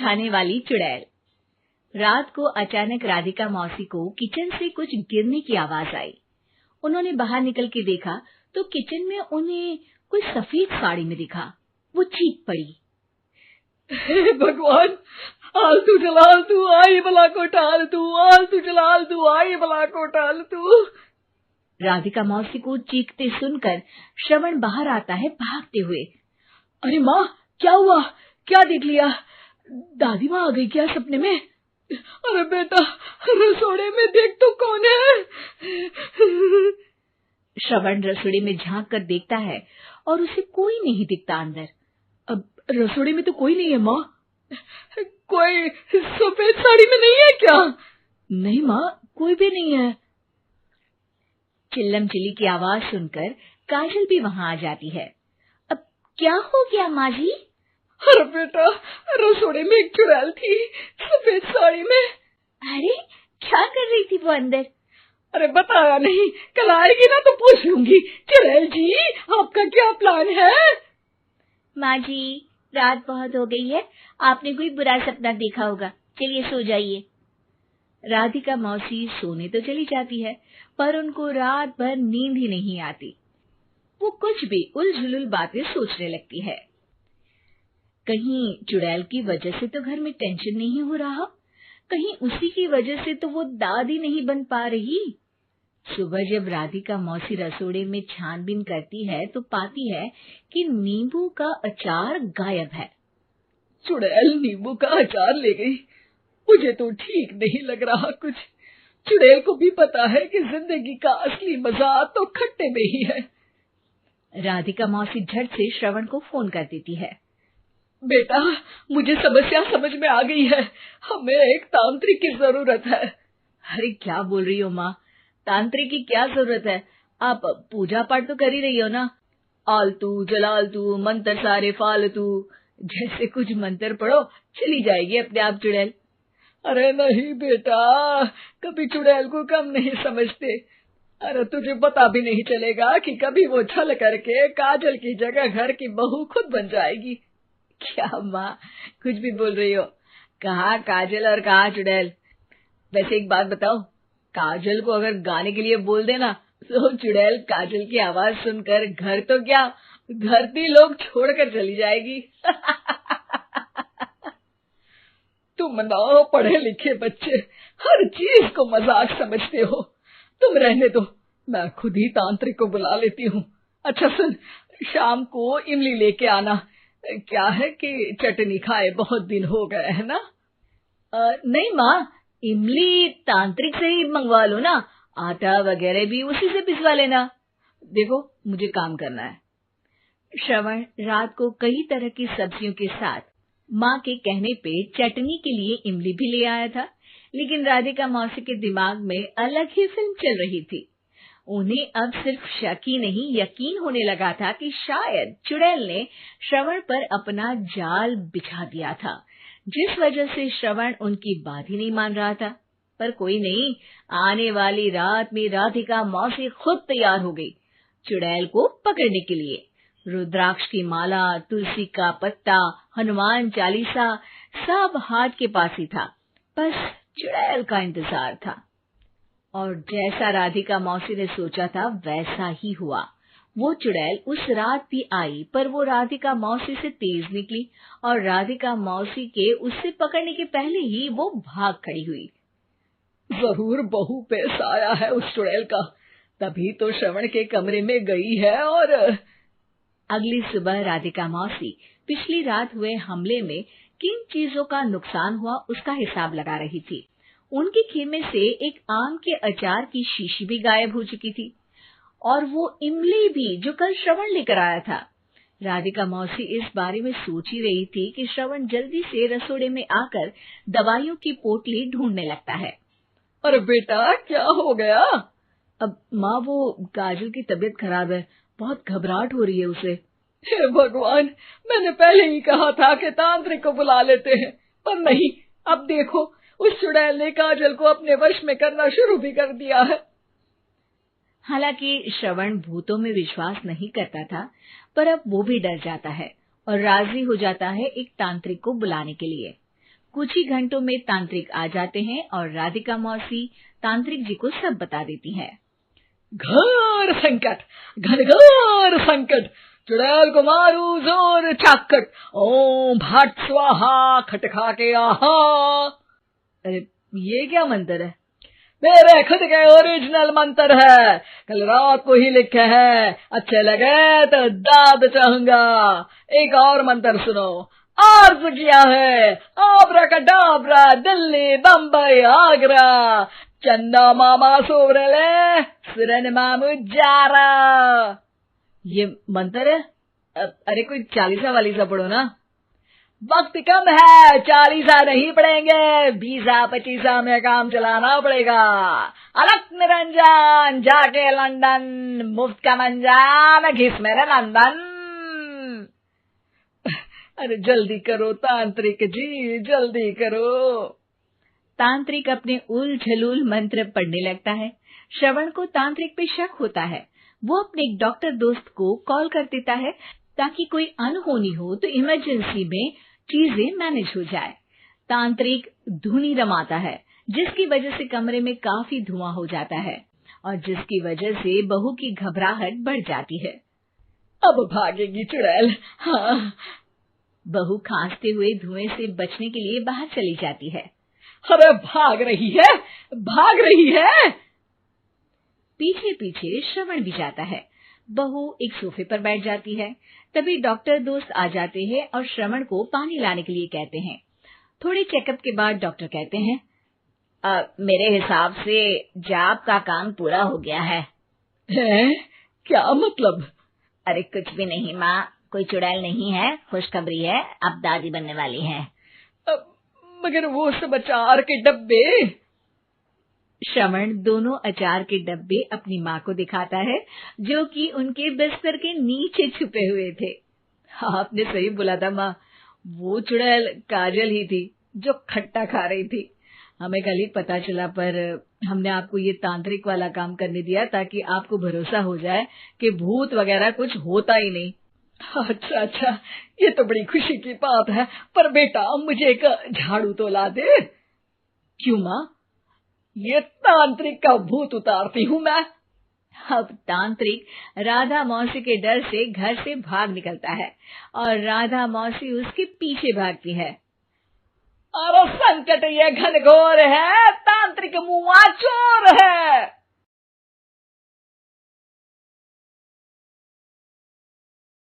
खाने वाली चुड़ैल। रात को अचानक राधिका मौसी को किचन से कुछ गिरने की आवाज आई। उन्होंने बाहर निकल के देखा तो किचन में उन्हें कोई सफेद साड़ी में दिखा। वो चीख पड़ी, हे भगवान, आलतू जलालतू आई भला को टालतू, आलतू जलालतू आई भला को टालतू। राधिका मौसी को चीखते सुनकर श्रवण बाहर आता है भागते हुए। अरे माँ, क्या हुआ? क्या देख लिया? दादी माँ आ गई क्या सपने में? अरे बेटा, रसोड़े में देख तो कौन है? श्रवण रसोड़े में झांक कर देखता है और उसे कोई नहीं दिखता अंदर। अब रसोड़े में तो कोई नहीं है माँ। कोई सफेद साड़ी में नहीं है क्या? नहीं माँ, कोई भी नहीं है। चिल्लम चिल्ली की आवाज सुनकर काजल भी वहां आ जाती है। अब क्या हो गया माँ जी? अरे बेटा, रसोड़े में एक चुड़ैल थी सफेद साड़ी में। अरे क्या कर रही थी वो अंदर? अरे बताया नहीं, कल आएगी ना तो पूछ लूंगी। चुड़ैल जी, आपका क्या प्लान है? माँ जी, रात बहुत हो गई है, आपने कोई बुरा सपना देखा होगा, चलिए सो जाइए। राधिका मौसी सोने तो चली जाती है पर उनको रात भर नींद ही नहीं आती। वो कुछ भी उलझुल बातें सोचने लगती है। कहीं चुड़ैल की वजह से तो घर में टेंशन नहीं हो रहा, कहीं उसी की वजह से तो वो दादी नहीं बन पा रही। सुबह जब राधिका मौसी रसोड़े में छानबीन करती है तो पाती है कि नींबू का अचार गायब है। चुड़ैल नींबू का अचार ले गई, मुझे तो ठीक नहीं लग रहा कुछ। चुड़ैल को भी पता है कि जिंदगी का असली मजा तो खट्टे में ही है। राधिका मौसी झट से श्रवण को फोन कर देती है। बेटा, मुझे समस्या समझ में आ गई है, हमें एक तांत्रिक की जरूरत है। अरे क्या बोल रही हो माँ, तांत्रिक की क्या जरूरत है? आप पूजा पाठ तो कर ही रही हो ना। आलतू जलालतू मंत्र सारे फालतू जैसे कुछ मंत्र पढ़ो, चली जाएगी अपने आप चुड़ैल। अरे नहीं बेटा, कभी चुड़ैल को कम नहीं समझते। अरे तुझे पता भी नहीं चलेगा कि कभी वो छल करके काजल की जगह घर की बहू खुद बन जाएगी। क्या माँ, कुछ भी बोल रही हो? कहाँ काजल और कहाँ चुड़ैल? वैसे एक बात बताओ, काजल को अगर गाने के लिए बोल देना तो चुड़ैल काजल की आवाज सुनकर घर तो क्या, धरती लोग छोड़कर चली जाएगी। तुम ना पढ़े लिखे बच्चे हर चीज को मजाक समझते हो। तुम रहने दो, मैं खुद ही तांत्रिक को बुला लेती हूँ। अच्छा सुन, शाम को इमली लेके आना। क्या है कि चटनी खाए बहुत दिन हो गए है ना? नहीं माँ, इमली तांत्रिक से ही मंगवा लो ना, आटा वगैरह भी उसी से पिसवा लेना। देखो मुझे काम करना है। श्रवण रात को कई तरह की सब्जियों के साथ माँ के कहने पे चटनी के लिए इमली भी ले आया था, लेकिन राधिका मौसी के दिमाग में अलग ही फिल्म चल रही थी। उन्हें अब सिर्फ शक ही नहीं यकीन होने लगा था कि शायद चुड़ैल ने श्रवण पर अपना जाल बिछा दिया था, जिस वजह से श्रवण उनकी बात ही नहीं मान रहा था। पर कोई नहीं, आने वाली रात में राधिका मौसी खुद तैयार हो गई चुड़ैल को पकड़ने के लिए। रुद्राक्ष की माला, तुलसी का पत्ता, हनुमान चालीसा सब हाथ के पास ही था, बस चुड़ैल का इंतजार था। और जैसा राधिका मौसी ने सोचा था वैसा ही हुआ। वो चुड़ैल उस रात भी आई, पर वो राधिका मौसी से तेज निकली और राधिका मौसी के उससे पकड़ने के पहले ही वो भाग खड़ी हुई। जरूर बहू पे साया है उस चुड़ैल का, तभी तो श्रवण के कमरे में गई है। और अगली सुबह राधिका मौसी पिछली रात हुए हमले में किन चीजों का नुकसान हुआ उसका हिसाब लगा रही थी। उनके खेमे से एक आम के अचार की शीशी भी गायब हो चुकी थी और वो इमली भी जो कल श्रवण लेकर आया था। राधिका मौसी इस बारे में सोच ही रही थी कि श्रवण जल्दी से रसोड़े में आकर दवाइयों की पोटली ढूंढने लगता है। अरे बेटा, क्या हो गया? अब माँ, वो काजल की तबीयत खराब है, बहुत घबराहट हो रही है उसे। हे भगवान, मैंने पहले ही कहा था कि तांत्रिक को बुला लेते हैं, पर नहीं, अब देखो उस चुड़ैल ने काजल को अपने वश में करना शुरू भी कर दिया है। हालांकि श्रवण भूतों में विश्वास नहीं करता था, पर अब वो भी डर जाता है और राजी हो जाता है एक तांत्रिक को बुलाने के लिए। कुछ ही घंटों में तांत्रिक आ जाते हैं और राधिका मौसी तांत्रिक जी को सब बता देती है। घोर संकट, घनघोर संकट, चुड़ैल को मारू जोर चाकट, ओम भट स्वाहा खटखा के आहा। अरे ये क्या मंत्र है? मेरे खुद के ओरिजिनल मंत्र है, कल रात को ही लिखे हैं, अच्छे लगे तो दाद चाहूंगा। एक और मंत्र सुनो। अर्ज किया है आब्राकडाब्रा, दिल्ली बम्बई आगरा, चंदा मामा सोवरले सुरन मामू जारा। ये मंत्र है? अरे कोई 40 वालीसा पढ़ो ना। वक्त कम है, 40 नहीं पड़ेंगे, 20-25 में काम चलाना पड़ेगा। अलग निरंजन जाके लंदन, मुफ्त का मंजान घिस मेरे नंदन। अरे जल्दी करो तांत्रिक जी, जल्दी करो। तांत्रिक अपने उल झलूल मंत्र पढ़ने लगता है। श्रवण को तांत्रिक पे शक होता है। वो अपने एक डॉक्टर दोस्त को कॉल कर देता है ताकि कोई अनहोनी हो तो इमरजेंसी में चीजें मैनेज हो जाए। तांत्रिक धुनी रमाता है, जिसकी वजह से कमरे में काफी धुआं हो जाता है और जिसकी वजह से बहू की घबराहट बढ़ जाती है। अब भागेगी चुड़ैल। हाँ। बहू खांसते हुए धुएं से बचने के लिए बाहर चली जाती है। अरे भाग रही है, भाग रही है। पीछे पीछे श्रवण भी जाता है। बहू एक सोफे पर बैठ जाती है। तभी डॉक्टर दोस्त आ जाते हैं और श्रवण को पानी लाने के लिए कहते हैं। थोड़े चेकअप के बाद डॉक्टर कहते हैं, मेरे हिसाब से जाप का काम पूरा हो गया है। क्या मतलब? अरे कुछ भी नहीं माँ, कोई चुड़ैल नहीं है, खुशखबरी है, अब दादी बनने वाली है। मगर वो सब अचार के डब्बे। श्रवण दोनों अचार के डब्बे अपनी माँ को दिखाता है, जो कि उनके बिस्तर के नीचे छुपे हुए थे। आपने सही बोला था माँ, वो चुड़ैल काजल ही थी जो खट्टा खा रही थी। हमें कल ही पता चला, पर हमने आपको ये तांत्रिक वाला काम करने दिया ताकि आपको भरोसा हो जाए कि भूत वगैरह कुछ होता ही नहीं। अच्छा अच्छा, ये तो बड़ी खुशी की बात है। पर बेटा मुझे एक झाड़ू तो ला दे। क्यों माँ? ये तांत्रिक का भूत उतारती हूँ मैं। अब तांत्रिक राधा मौसी के डर से घर से भाग निकलता है और राधा मौसी उसके पीछे भागती है। अरे संकट ये घनघोर है, तांत्रिक मुआ चोर है।